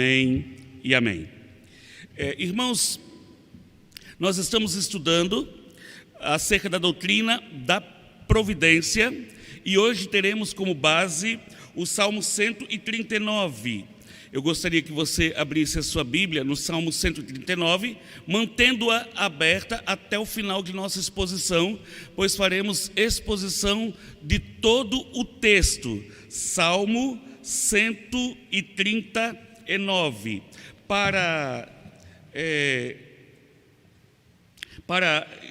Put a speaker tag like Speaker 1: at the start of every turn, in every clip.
Speaker 1: Amém e amém. Irmãos, nós estamos estudando acerca da doutrina da providência e hoje teremos como base o Salmo 139. Eu gostaria que você abrisse a sua Bíblia no Salmo 139, mantendo-a aberta até o final de nossa exposição, pois faremos exposição de todo o texto. Salmo 139. Para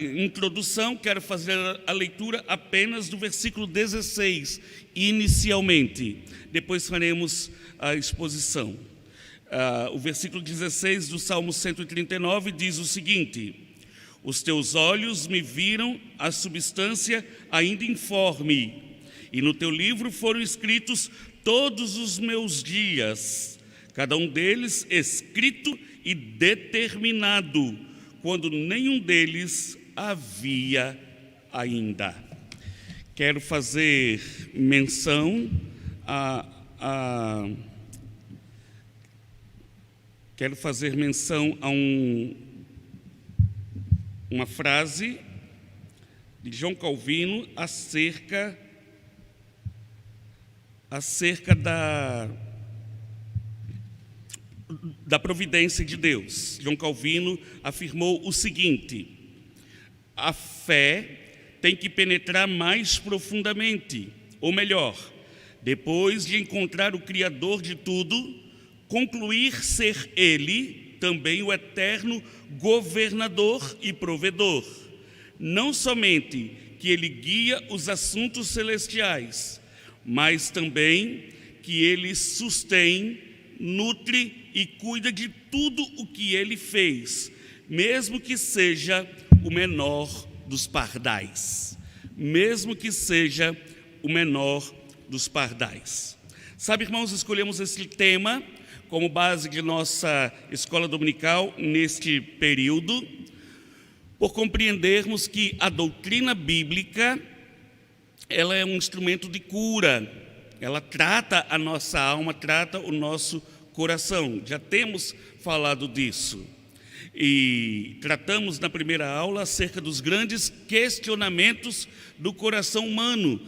Speaker 1: introdução, quero fazer a leitura apenas do versículo 16, inicialmente. Depois faremos a exposição. O versículo 16 do Salmo 139 diz o seguinte: os teus olhos me viram a substância ainda informe, e no teu livro foram escritos todos os meus dias, cada um deles escrito e determinado, quando nenhum deles havia ainda. Quero fazer menção a uma frase de João Calvino acerca da providência de Deus. João Calvino afirmou o seguinte: a fé tem que penetrar mais profundamente, ou melhor, depois de encontrar o Criador de tudo, concluir ser Ele também o eterno governador e provedor. Não somente que Ele guia os assuntos celestiais, mas também que Ele sustém, nutre e cuida de tudo o que Ele fez, mesmo que seja o menor dos pardais. Mesmo que seja o menor dos pardais. Sabe, irmãos, escolhemos esse tema como base de nossa escola dominical neste período, por compreendermos que a doutrina bíblica, ela é um instrumento de cura. Ela trata a nossa alma, trata o nosso coração. Já temos falado disso. E tratamos na primeira aula acerca dos grandes questionamentos do coração humano,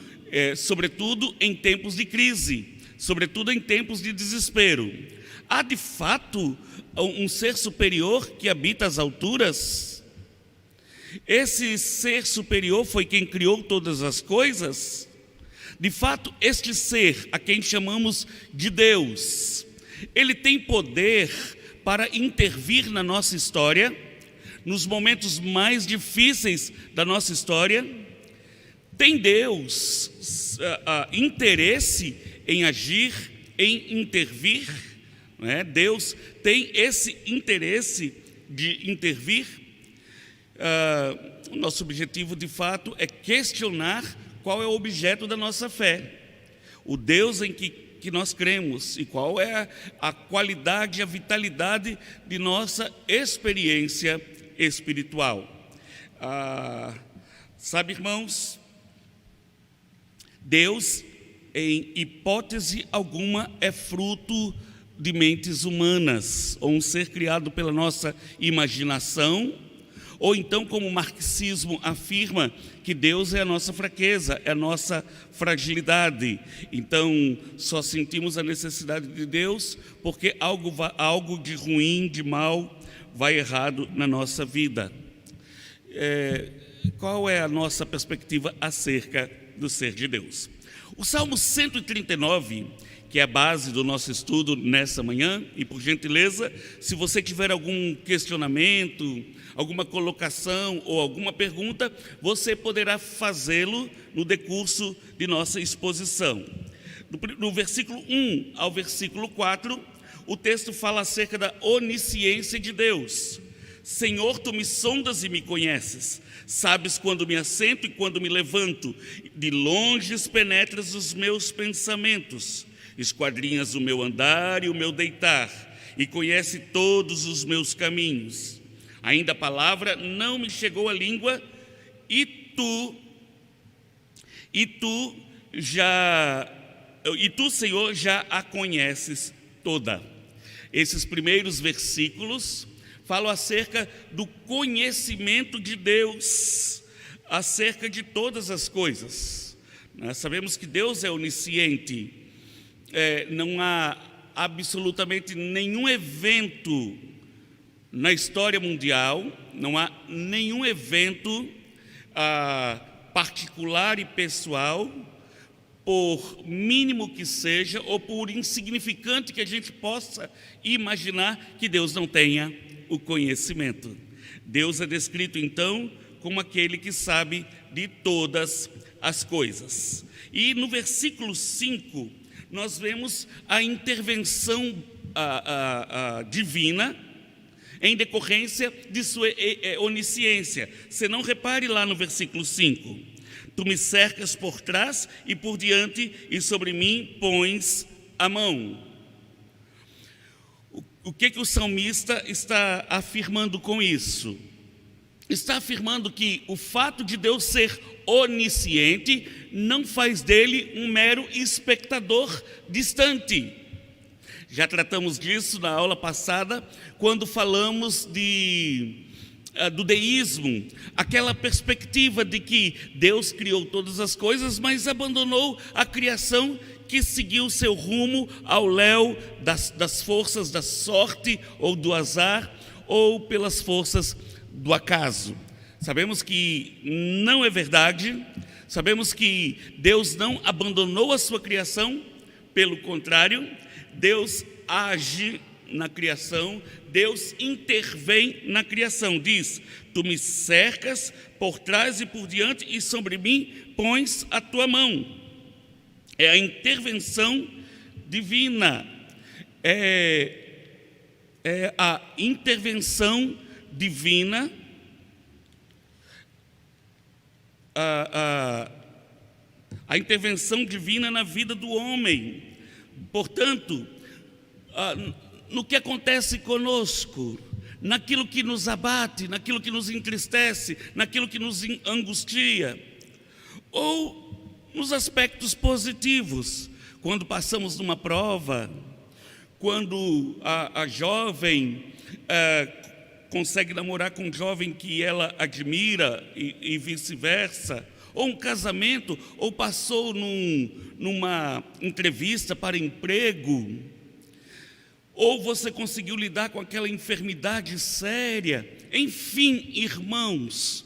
Speaker 1: sobretudo em tempos de crise, sobretudo em tempos de desespero. Há de fato um ser superior que habita as alturas? Esse ser superior foi quem criou todas as coisas? De fato, este ser, a quem chamamos de Deus, ele tem poder para intervir na nossa história, nos momentos mais difíceis da nossa história? Tem Deus interesse em agir, em intervir? Não é? Deus tem esse interesse de intervir? O nosso objetivo, de fato, é questionar qual é o objeto da nossa fé, o Deus em que nós cremos e qual é a qualidade, a vitalidade de nossa experiência espiritual. Sabe, irmãos, Deus, em hipótese alguma, é fruto de mentes humanas, ou um ser criado pela nossa imaginação, ou então, como o marxismo afirma, que Deus é a nossa fraqueza, é a nossa fragilidade. Então, só sentimos a necessidade de Deus porque algo de ruim, de mal, vai errado na nossa vida. Qual é a nossa perspectiva acerca do ser de Deus? O Salmo 139, que é a base do nosso estudo nessa manhã, e por gentileza, se você tiver algum questionamento, alguma colocação ou alguma pergunta, você poderá fazê-lo no decurso de nossa exposição. No versículo 1 ao versículo 4, o texto fala acerca da onisciência de Deus. Senhor, tu me sondas e me conheces, sabes quando me assento e quando me levanto, de longe penetras os meus pensamentos, esquadrinhas o meu andar e o meu deitar, e conhece todos os meus caminhos. Ainda a palavra não me chegou à língua, e tu, Senhor, já a conheces toda. Esses primeiros versículos falam acerca do conhecimento de Deus, acerca de todas as coisas. Nós sabemos que Deus é onisciente, não há absolutamente nenhum evento na história mundial, não há nenhum evento particular e pessoal, por mínimo que seja, ou por insignificante que a gente possa imaginar, que Deus não tenha o conhecimento. Deus é descrito então como aquele que sabe de todas as coisas. E no versículo 5, nós vemos a intervenção divina em decorrência de sua onisciência. Você não repare lá no versículo 5: tu me cercas por trás e por diante, e sobre mim pões a mão. O que o salmista está afirmando com isso? Está afirmando que o fato de Deus ser onisciente não faz dele um mero espectador distante. Já tratamos disso na aula passada, quando falamos do deísmo, aquela perspectiva de que Deus criou todas as coisas, mas abandonou a criação, que seguiu seu rumo ao léu das forças da sorte ou do azar, ou pelas forças do acaso. Sabemos que não é verdade, sabemos que Deus não abandonou a sua criação, pelo contrário, Deus age na criação, Deus intervém na criação. Diz: tu me cercas por trás e por diante, e sobre mim pões a tua mão. É a intervenção divina, é a intervenção divina, a intervenção divina na vida do homem. Portanto, no que acontece conosco, naquilo que nos abate, naquilo que nos entristece, naquilo que nos angustia, ou nos aspectos positivos, quando passamos numa prova, quando a jovem consegue namorar com um jovem que ela admira e vice-versa, ou um casamento, ou passou numa entrevista para emprego, ou você conseguiu lidar com aquela enfermidade séria. Enfim, irmãos,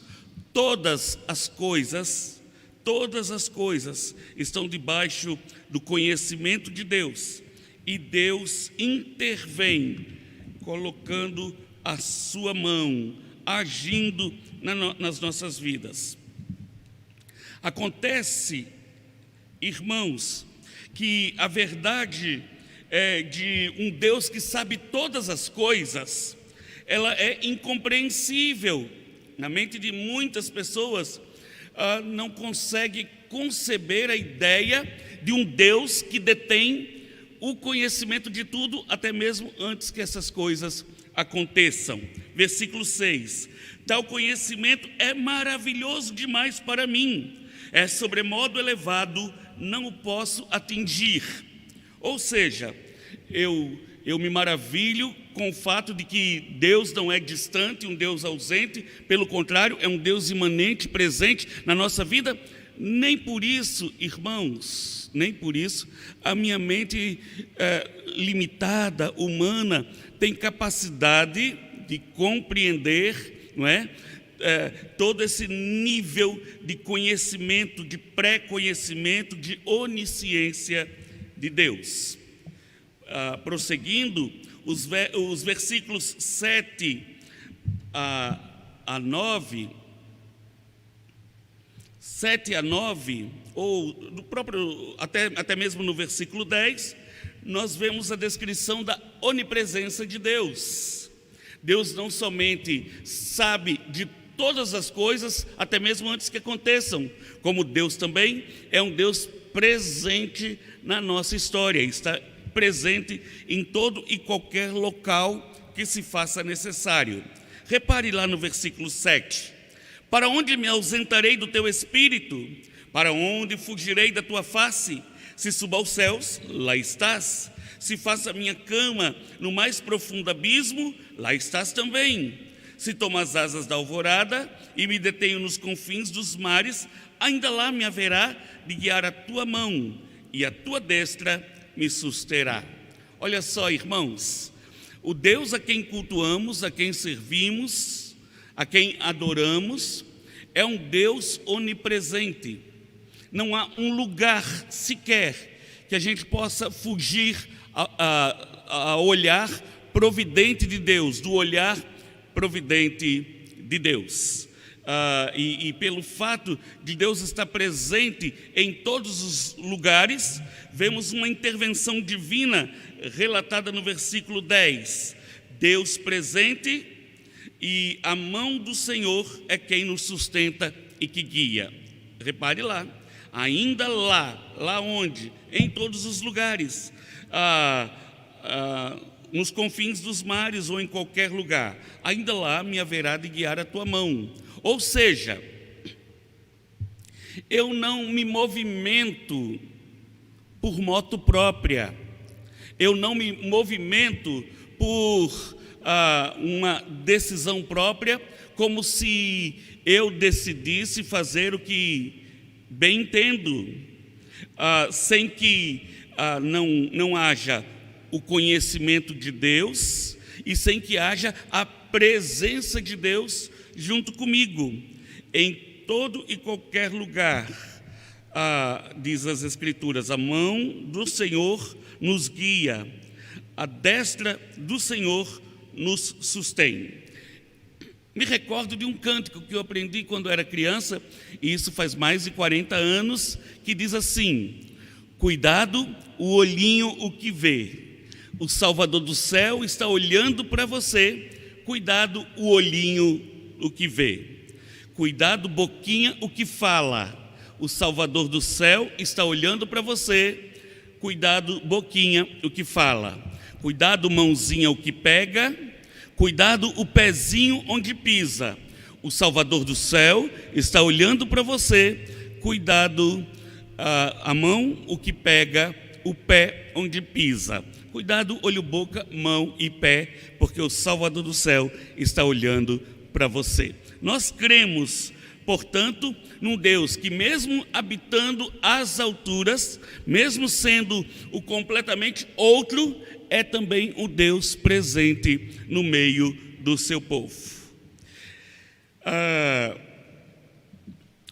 Speaker 1: todas as coisas estão debaixo do conhecimento de Deus, e Deus intervém, colocando a sua mão, agindo nas nossas vidas. Acontece, irmãos, que a verdade de um Deus que sabe todas as coisas, ela é incompreensível. Na mente de muitas pessoas, não consegue conceber a ideia de um Deus que detém o conhecimento de tudo, até mesmo antes que essas coisas aconteçam. Versículo 6: tal conhecimento é maravilhoso demais para mim, é sobremodo elevado, não o posso atingir. Ou seja, eu me maravilho com o fato de que Deus não é distante, um Deus ausente, pelo contrário, é um Deus imanente, presente na nossa vida. Nem por isso, irmãos, nem por isso, a minha mente limitada, humana, tem capacidade de compreender, não é? Todo esse nível de conhecimento, de pré-conhecimento, de onisciência de Deus. Prosseguindo, os versículos 7 a 9, ou do próprio, até mesmo no versículo 10, nós vemos a descrição da onipresença de Deus. Deus não somente sabe de todas as coisas, até mesmo antes que aconteçam, como Deus também é um Deus presente na nossa história, está presente em todo e qualquer local que se faça necessário. Repare lá no versículo 7: para onde me ausentarei do teu espírito? Para onde fugirei da tua face? Se subo aos céus, lá estás. Se faço a minha cama no mais profundo abismo, lá estás também. Se tomo as asas da alvorada e me detenho nos confins dos mares, ainda lá me haverá de guiar a tua mão, e a tua destra me susterá. Olha só, irmãos, o Deus a quem cultuamos, a quem servimos, a quem adoramos, é um Deus onipresente. Não há um lugar sequer que a gente possa fugir a olhar providente de Deus, do olhar providente de Deus. E pelo fato de Deus estar presente em todos os lugares, vemos uma intervenção divina relatada no versículo 10. Deus presente, e a mão do Senhor é quem nos sustenta e que guia. Repare lá, ainda lá onde? Em todos os lugares, nos confins dos mares ou em qualquer lugar, ainda lá me haverá de guiar a tua mão. Ou seja, eu não me movimento por moto própria, eu não me movimento por uma decisão própria, como se eu decidisse fazer o que bem entendo, sem que não haja o conhecimento de Deus e sem que haja a presença de Deus junto comigo. Em todo e qualquer lugar, diz as Escrituras, a mão do Senhor nos guia, a destra do Senhor nos sustém. Me recordo de um cântico que eu aprendi quando era criança, e isso faz mais de 40 anos, que diz assim: cuidado o olhinho o que vê, o Salvador do céu está olhando para você, cuidado o olhinho o que vê. Cuidado boquinha o que fala, o Salvador do céu está olhando para você, cuidado boquinha o que fala. Cuidado mãozinha o que pega, cuidado o pezinho onde pisa, o Salvador do céu está olhando para você, cuidado a mão o que pega, o pé onde pisa. Cuidado olho, boca, mão e pé, porque o Salvador do céu está olhando para você. Nós cremos, portanto, num Deus que, mesmo habitando as alturas, mesmo sendo o completamente outro, é também o Deus presente no meio do seu povo.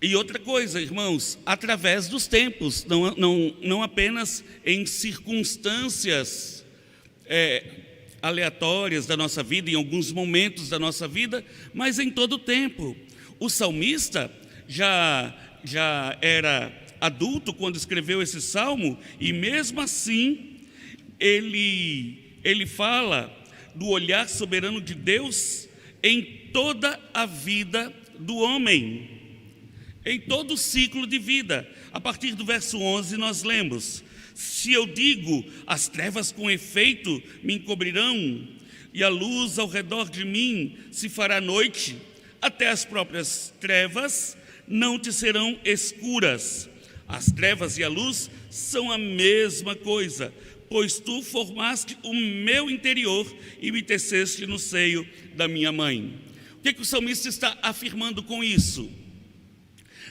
Speaker 1: E outra coisa, irmãos, através dos tempos, não apenas em circunstâncias aleatórias da nossa vida, em alguns momentos da nossa vida, mas em todo o tempo. O salmista já era adulto quando escreveu esse salmo, e mesmo assim ele fala do olhar soberano de Deus em toda a vida do homem, em todo o ciclo de vida. A partir do verso 11 nós lemos: se eu digo, as trevas com efeito me encobrirão, e a luz ao redor de mim se fará noite, até as próprias trevas não te serão escuras. As trevas e a luz são a mesma coisa, pois tu formaste o meu interior e me teceste no seio da minha mãe. O que o salmista está afirmando com isso?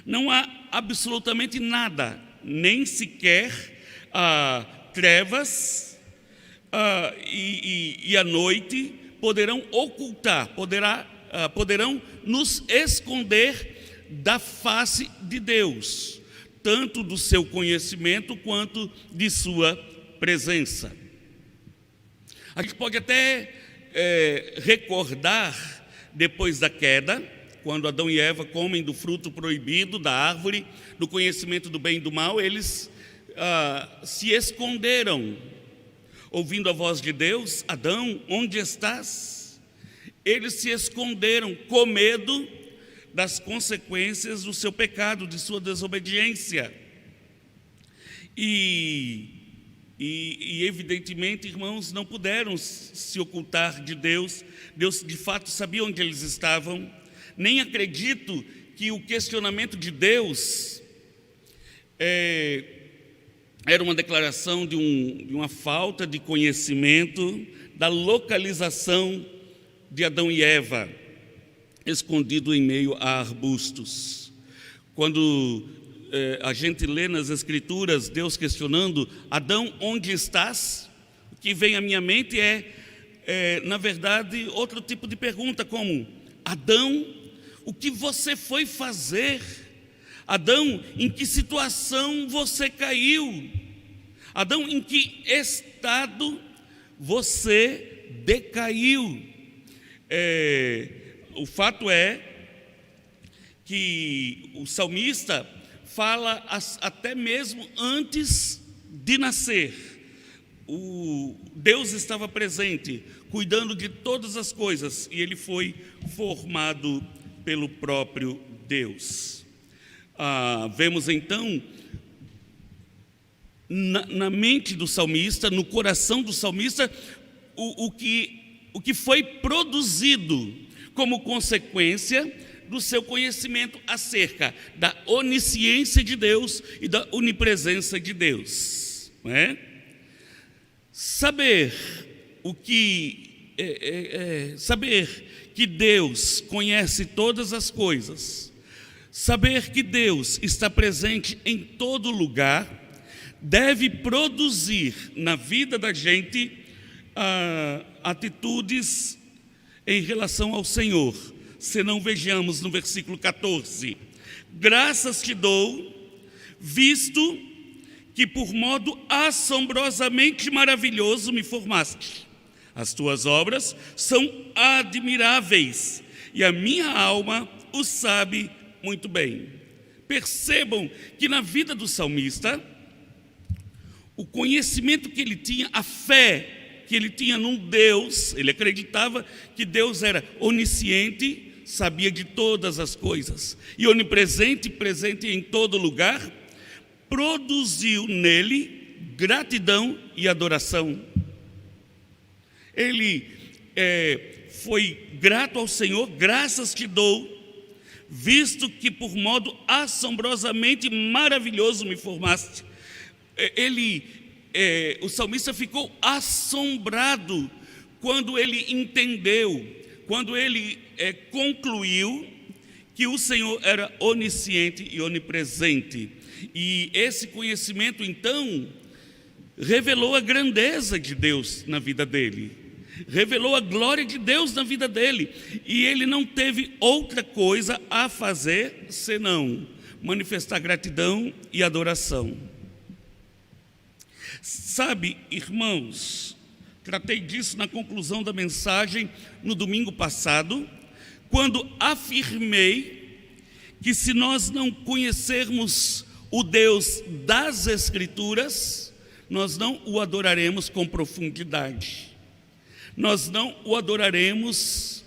Speaker 1: Não há absolutamente nada, nem sequer trevas e a noite poderão ocultar, poderão nos esconder da face de Deus, tanto do seu conhecimento quanto de sua presença. A gente pode até recordar, depois da queda, quando Adão e Eva comem do fruto proibido da árvore do conhecimento do bem e do mal, eles se esconderam, ouvindo a voz de Deus: Adão, onde estás? Eles se esconderam com medo das consequências do seu pecado, de sua desobediência. E evidentemente, irmãos, não puderam se ocultar de Deus. Deus de fato sabia onde eles estavam. Nem acredito que o questionamento de Deus era uma declaração de uma falta de conhecimento da localização de Adão e Eva, escondido em meio a arbustos. Quando a gente lê nas Escrituras Deus questionando: Adão, onde estás? O que vem à minha mente na verdade, outro tipo de pergunta, como: Adão, o que você foi fazer? Adão, em que situação você caiu? Adão, em que estado você decaiu? O fato é que o salmista fala até mesmo antes de nascer. Deus estava presente, cuidando de todas as coisas, e ele foi formado pelo próprio Deus. Vemos então na mente do salmista, no coração do salmista, o que foi produzido como consequência do seu conhecimento acerca da onisciência de Deus e da onipresença de Deus, não é? Saber que Deus conhece todas as coisas, saber que Deus está presente em todo lugar, deve produzir na vida da gente atitudes em relação ao Senhor. Senão, vejamos no versículo 14: graças te dou, visto que por modo assombrosamente maravilhoso me formaste. As tuas obras são admiráveis, e a minha alma o sabe muito bem. Percebam que na vida do salmista, o conhecimento que ele tinha, a fé que ele tinha num Deus, ele acreditava que Deus era onisciente, sabia de todas as coisas, e onipresente, presente em todo lugar, produziu nele gratidão e adoração. Ele foi grato ao Senhor: graças te dou, visto que por modo assombrosamente maravilhoso me formaste. O salmista ficou assombrado quando ele entendeu, quando ele concluiu que o Senhor era onisciente e onipresente. E esse conhecimento, então, revelou a grandeza de Deus na vida dele, revelou a glória de Deus na vida dele, e ele não teve outra coisa a fazer senão manifestar gratidão e adoração. Sabe, irmãos, tratei disso na conclusão da mensagem no domingo passado, quando afirmei que se nós não conhecermos o Deus das Escrituras, nós não o adoraremos com profundidade, nós não o adoraremos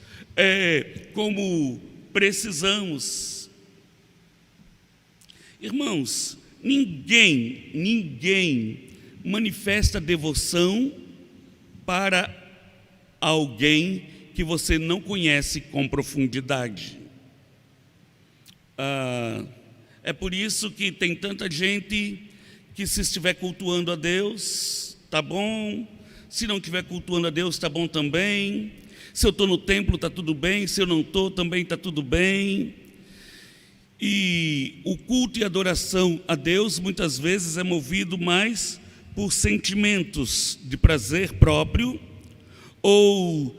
Speaker 1: como precisamos. Irmãos, ninguém manifesta devoção para alguém que você não conhece com profundidade. É por isso que tem tanta gente que, se estiver cultuando a Deus, tá bom; se não estiver cultuando a Deus, tá bom também; se eu estou no templo, tá tudo bem; se eu não estou, também tá tudo bem. E o culto e adoração a Deus muitas vezes é movido mais por sentimentos de prazer próprio, ou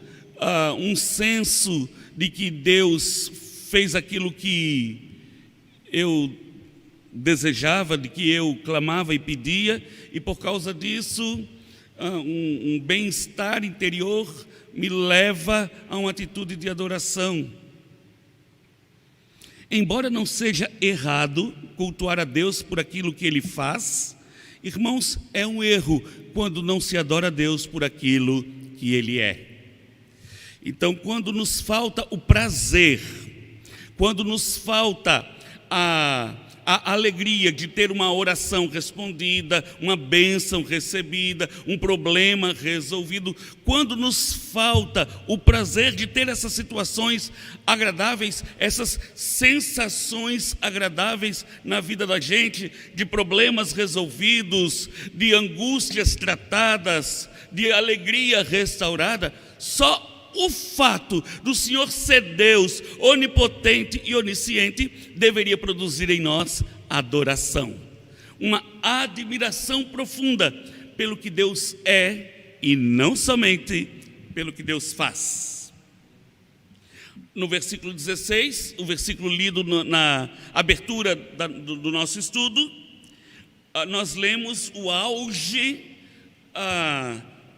Speaker 1: um senso de que Deus fez aquilo que eu desejava, de que eu clamava e pedia, e por causa disso um bem-estar interior me leva a uma atitude de adoração. Embora não seja errado cultuar a Deus por aquilo que Ele faz, irmãos, é um erro quando não se adora a Deus por aquilo que Ele é. Então, quando nos falta o prazer, quando nos falta a a alegria de ter uma oração respondida, uma bênção recebida, um problema resolvido, quando nos falta o prazer de ter essas situações agradáveis, essas sensações agradáveis na vida da gente, de problemas resolvidos, de angústias tratadas, de alegria restaurada, só o fato do Senhor ser Deus, onipotente e onisciente, deveria produzir em nós adoração, uma admiração profunda pelo que Deus é e não somente pelo que Deus faz. No versículo 16, o versículo lido na abertura do nosso estudo, nós lemos o auge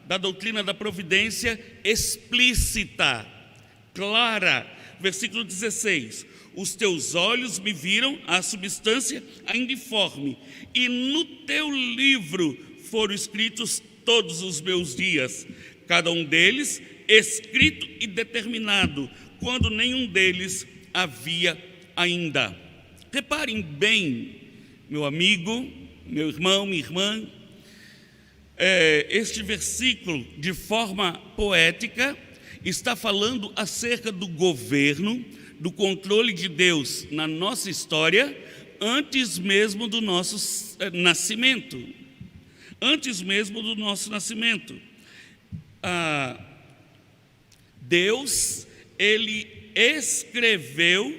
Speaker 1: da doutrina da providência explícita, clara. Versículo 16: os teus olhos me viram a substância ainda informe, e no teu livro foram escritos todos os meus dias, cada um deles escrito e determinado, quando nenhum deles havia ainda. Reparem bem, meu amigo, meu irmão, minha irmã, este versículo, de forma poética, está falando acerca do governo, do controle de Deus na nossa história, antes mesmo do nosso nascimento. Antes mesmo do nosso nascimento. Deus, Ele escreveu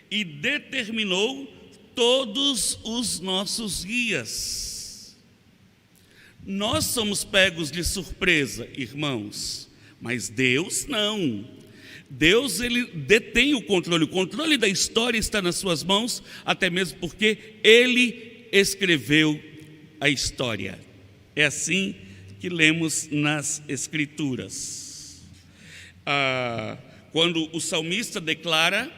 Speaker 1: e determinou todos os nossos dias. Nós somos pegos de surpresa, irmãos, mas Deus não. Deus, Ele detém o controle da história está nas suas mãos, até mesmo porque Ele escreveu a história. É assim que lemos nas Escrituras. Quando o salmista declara,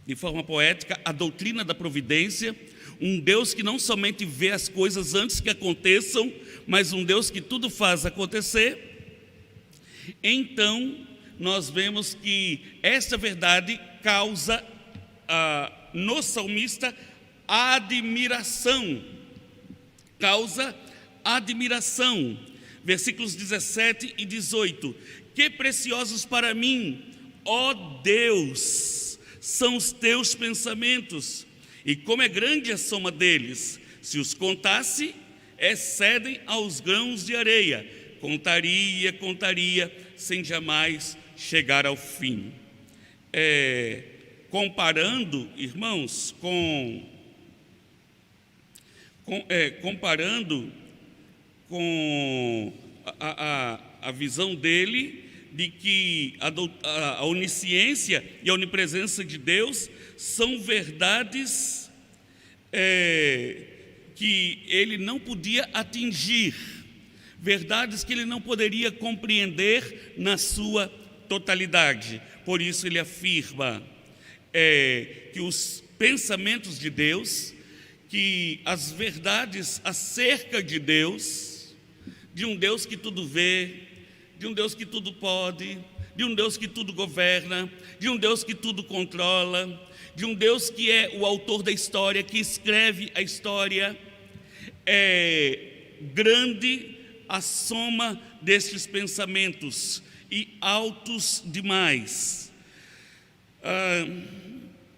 Speaker 1: de forma poética, a doutrina da providência, um Deus que não somente vê as coisas antes que aconteçam, mas um Deus que tudo faz acontecer, então nós vemos que esta verdade causa no salmista admiração. Causa admiração. Versículos 17 e 18: que preciosos para mim, ó Deus, são os teus pensamentos, e como é grande a soma deles, se os contasse, excedem aos grãos de areia. Contaria, sem jamais chegar ao fim. Comparando, irmãos, comparando com a visão dele de que a onisciência e a onipresença de Deus são verdades que ele não podia atingir, verdades que ele não poderia compreender na sua totalidade. Por isso ele afirma que os pensamentos de Deus, que as verdades acerca de Deus, de um Deus que tudo vê, de um Deus que tudo pode, de um Deus que tudo governa, de um Deus que tudo controla, de um Deus que é o autor da história, que escreve a história. É grande a soma destes pensamentos e altos demais.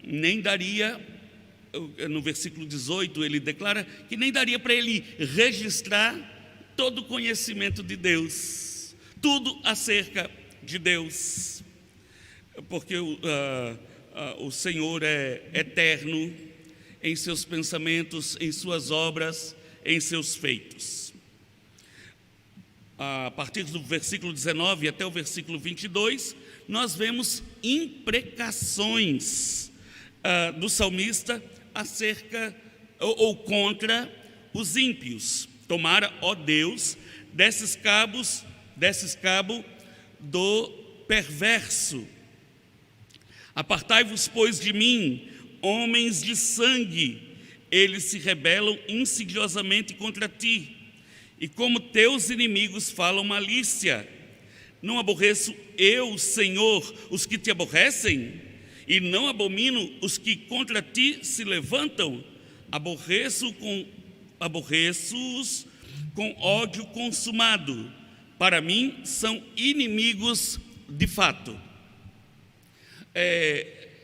Speaker 1: Nem daria, no versículo 18 ele declara que nem daria para ele registrar todo o conhecimento de Deus, tudo acerca de Deus, porque o Senhor é eterno em seus pensamentos, em suas obras, em seus feitos. A partir do versículo 19 até o versículo 22, nós vemos imprecações do salmista acerca ou contra os ímpios. Tomara, ó Deus, desses cabo do perverso. Apartai-vos, pois, de mim, homens de sangue, eles se rebelam insidiosamente contra ti, e como teus inimigos falam malícia. Não aborreço eu, Senhor, os que te aborrecem? e não abomino os que contra ti se levantam. Aborreço-os com ódio consumado. Para mim são inimigos de fato.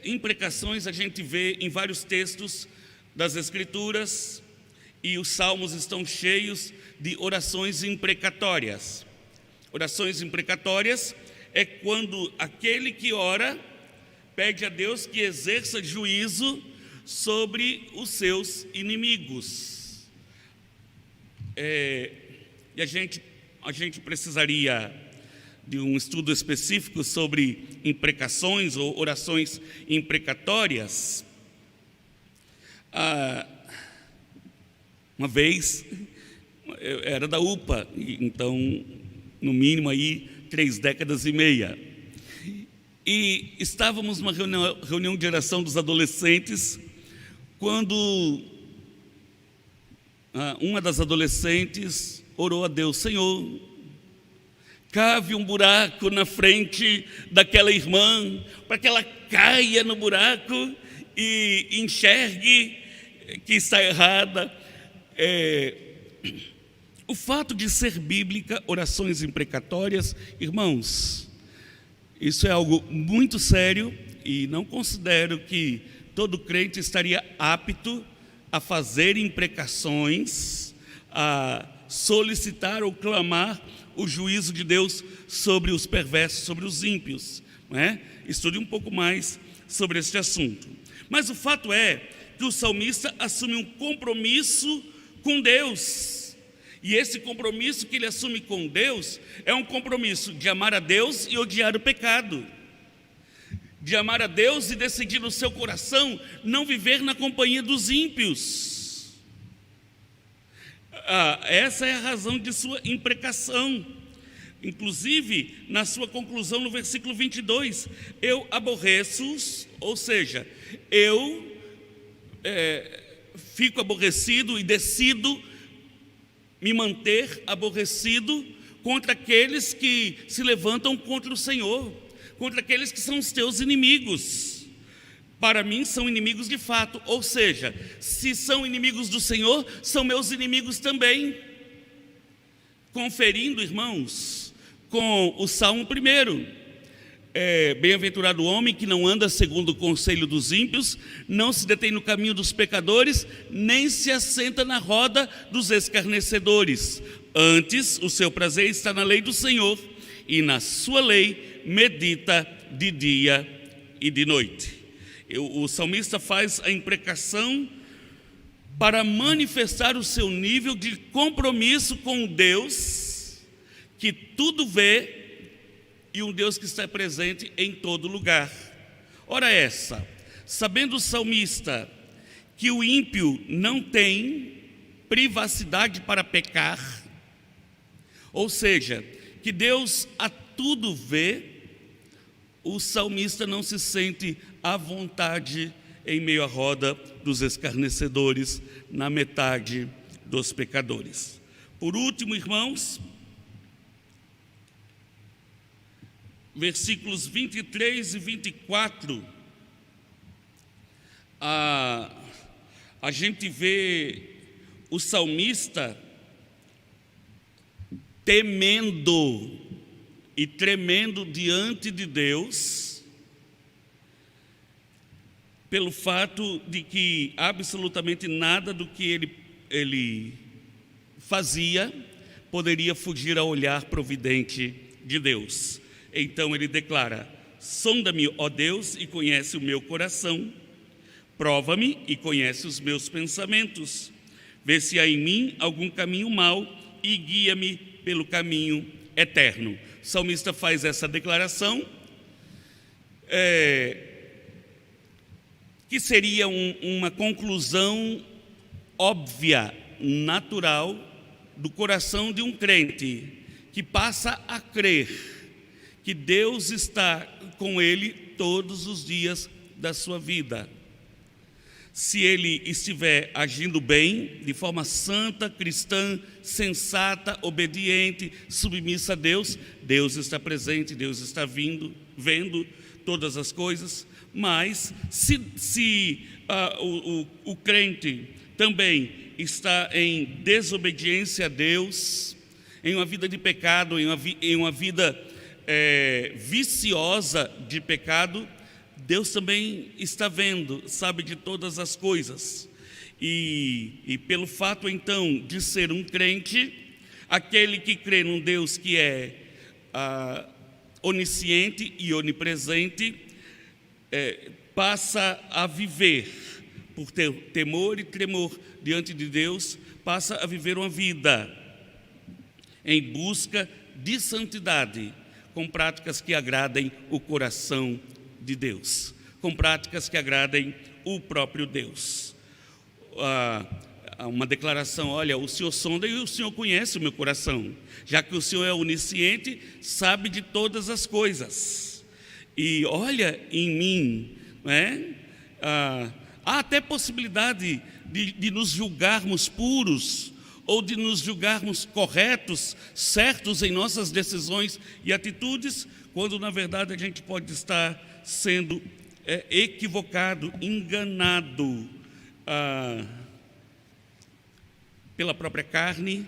Speaker 1: Imprecações a gente vê em vários textos das Escrituras, e os salmos estão cheios de orações imprecatórias. Orações imprecatórias é quando aquele que ora pede a Deus que exerça juízo sobre os seus inimigos. E a gente precisaria de um estudo específico sobre imprecações ou orações imprecatórias. Uma vez, eu era da UPA, então, no mínimo aí 3 décadas e meia. E estávamos numa reunião de oração dos adolescentes, quando uma das adolescentes orou a Deus: Senhor, cave um buraco na frente daquela irmã, para que ela caia no buraco e enxergue que está errada. O fato de ser bíblica, orações imprecatórias, irmãos, isso é algo muito sério, e não considero que todo crente estaria apto a fazer imprecações, a solicitar ou clamar o juízo de Deus sobre os perversos, sobre os ímpios, não é? Estude um pouco mais sobre este assunto. Mas o fato é que o salmista assume um compromisso com Deus, e esse compromisso que ele assume com Deus é um compromisso de amar a Deus e odiar o pecado, de amar a Deus e decidir no seu coração não viver na companhia dos ímpios. Essa é a razão de sua imprecação. Inclusive, na sua conclusão no versículo 22, eu aborreço-os, ou seja, eu fico aborrecido e decido me manter aborrecido contra aqueles que se levantam contra o Senhor, contra aqueles que são os teus inimigos. Para mim são inimigos de fato, ou seja, se são inimigos do Senhor, são meus inimigos também. Conferindo, irmãos, com o Salmo 1, bem-aventurado o homem que não anda segundo o conselho dos ímpios, não se detém no caminho dos pecadores, nem se assenta na roda dos escarnecedores. Antes, o seu prazer está na lei do Senhor, e na sua lei medita de dia e de noite. O salmista faz a imprecação para manifestar o seu nível de compromisso com Deus, que tudo vê, e um Deus que está presente em todo lugar. Ora essa, sabendo o salmista que o ímpio não tem privacidade para pecar, ou seja, que Deus a tudo vê, o salmista não se sente à vontade em meio à roda dos escarnecedores, na metade dos pecadores. Por último, irmãos, versículos 23 e 24, a gente vê o salmista temendo e tremendo diante de Deus, pelo fato de que absolutamente nada do que ele fazia poderia fugir ao olhar providente de Deus. Então ele declara: sonda-me, ó Deus, e conhece o meu coração, prova-me e conhece os meus pensamentos, vê se há em mim algum caminho mau e guia-me pelo caminho eterno. O salmista faz essa declaração, que seria uma conclusão óbvia, natural, do coração de um crente, que passa a crer que Deus está com ele todos os dias da sua vida. Se ele estiver agindo bem, de forma santa, cristã, sensata, obediente, submissa a Deus, Deus está presente, Deus está vendo todas as coisas. Mas se o crente também está em desobediência a Deus, em uma vida de pecado, em uma vida viciosa de pecado, Deus também está vendo, sabe de todas as coisas. E pelo fato então de ser um crente, aquele que crê num Deus que é onisciente e onipresente, passa a viver, por ter temor e tremor diante de Deus, passa a viver uma vida em busca de santidade, com práticas que agradem o coração de Deus, com práticas que agradem o próprio Deus. Uma declaração: olha, o Senhor sonda e o Senhor conhece o meu coração, já que o Senhor é onisciente, sabe de todas as coisas, e olha em mim, não é? Há até possibilidade de nos julgarmos puros, ou de nos julgarmos corretos, certos em nossas decisões e atitudes, quando na verdade a gente pode estar sendo equivocado, enganado pela própria carne,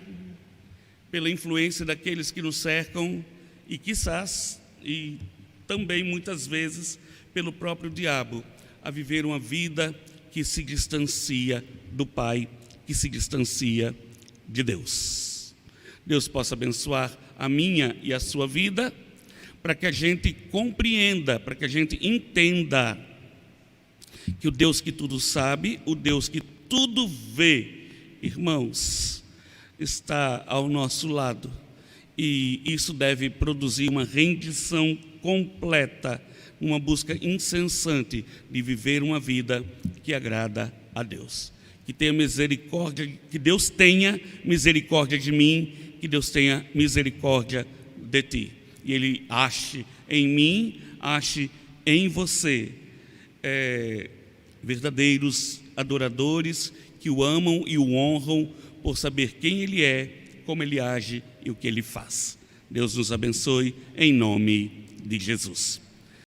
Speaker 1: pela influência daqueles que nos cercam e quizás, e também muitas vezes, pelo próprio diabo, a viver uma vida que se distancia do Pai, que se distancia de Deus. Deus possa abençoar a minha e a sua vida, para que a gente compreenda, para que a gente entenda que o Deus que tudo sabe, o Deus que tudo vê, irmãos, está ao nosso lado, e isso deve produzir uma rendição completa, uma busca incessante de viver uma vida que agrada a Deus. Que tenha misericórdia, que Deus tenha misericórdia de mim, que Deus tenha misericórdia de ti. E Ele ache em mim, ache em você verdadeiros adoradores que o amam e o honram por saber quem Ele é, como Ele age e o que Ele faz. Deus nos abençoe em nome de Jesus.